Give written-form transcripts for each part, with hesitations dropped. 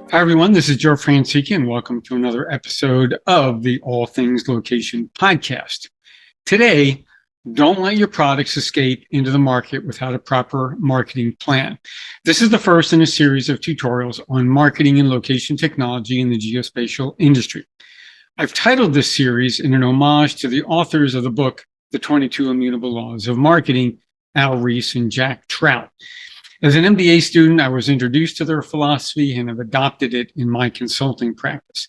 Hi, everyone. This is Joe Franciki, and welcome to another episode of the All Things Location podcast. Today, don't let your products escape into the market without a proper marketing plan. This is the first in a series of tutorials on marketing and location technology in the geospatial industry. I've titled this series in an homage to the authors of the book, The 22 Immutable Laws of Marketing, Al Ries and Jack Trout. As an MBA student, I was introduced to their philosophy and have adopted it in my consulting practice.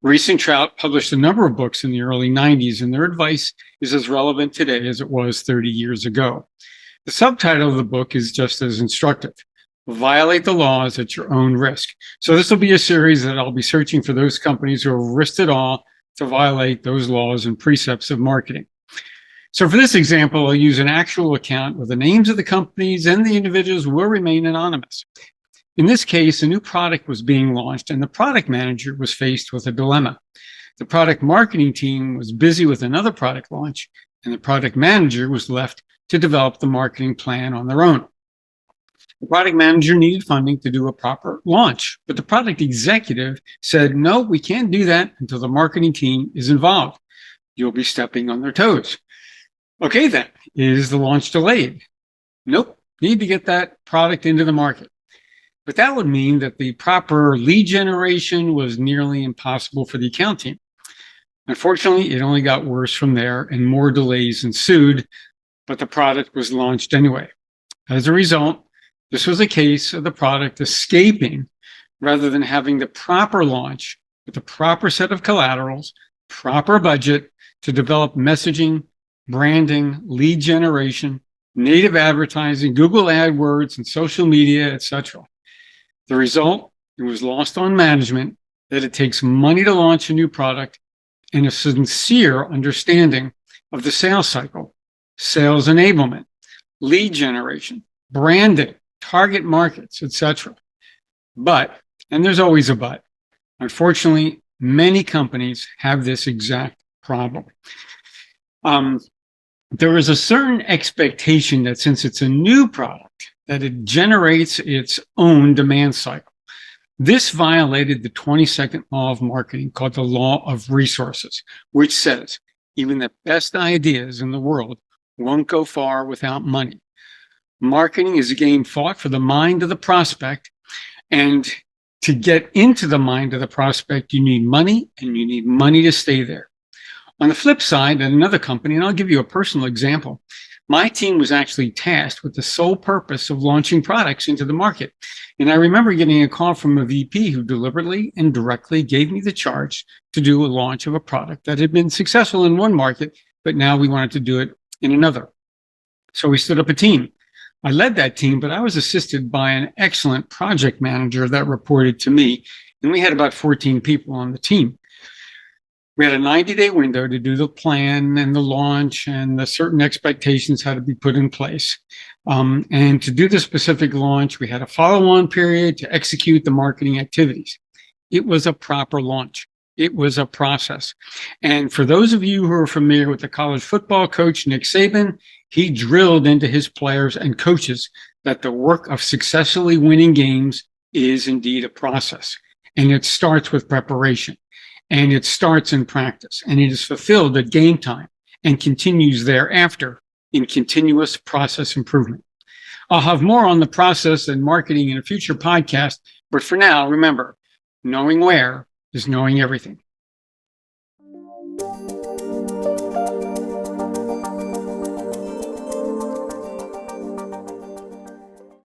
Ries and Trout published a number of books in the early 90s, and their advice is as relevant today as it was 30 years ago. The subtitle of the book is just as instructive: Violate the Laws at Your Own Risk. So this will be a series that I'll be searching for those companies who have risked it all to violate those laws and precepts of marketing. So for this example, I'll use an actual account where the names of the companies and the individuals will remain anonymous. In this case, a new product was being launched and the product manager was faced with a dilemma. The product marketing team was busy with another product launch, and the product manager was left to develop the marketing plan on their own. The product manager needed funding to do a proper launch, but the product executive said, "No, we can't do that until the marketing team is involved. You'll be stepping on their toes." Okay, then, is the launch delayed? Nope, need to get that product into the market. But that would mean that the proper lead generation was nearly impossible for the account team. Unfortunately, it only got worse from there and more delays ensued, but the product was launched anyway. As a result, this was a case of the product escaping rather than having the proper launch with the proper set of collaterals, proper budget to develop messaging, branding, lead generation, native advertising, Google AdWords, and social media, etc. The result, it was lost on management that it takes money to launch a new product and a sincere understanding of the sales cycle, sales enablement, lead generation, branding, target markets, etc. But, and there's always a but, unfortunately, many companies have this exact problem. There is a certain expectation that since it's a new product, that it generates its own demand cycle. This violated the 22nd law of marketing, called the law of resources, which says even the best ideas in the world won't go far without money. Marketing is a game fought for the mind of the prospect, and to get into the mind of the prospect, you need money, and you need money to stay there. On the flip side, at another company, and I'll give you a personal example, my team was actually tasked with the sole purpose of launching products into the market. And I remember getting a call from a VP who deliberately and directly gave me the charge to do a launch of a product that had been successful in one market, but now we wanted to do it in another. So we stood up a team. I led that team, but I was assisted by an excellent project manager that reported to me, and we had about 14 people on the team. We had a 90-day window to do the plan and the launch, and the certain expectations had to be put in place. And to do the specific launch, we had a follow-on period to execute the marketing activities. It was a proper launch. It was a process. And for those of you who are familiar with the college football coach, Nick Saban, he drilled into his players and coaches that the work of successfully winning games is indeed a process. And it starts with preparation. And it starts in practice, and it is fulfilled at game time and continues thereafter in continuous process improvement. I'll have more on the process and marketing in a future podcast, but for now, remember, knowing where is knowing everything.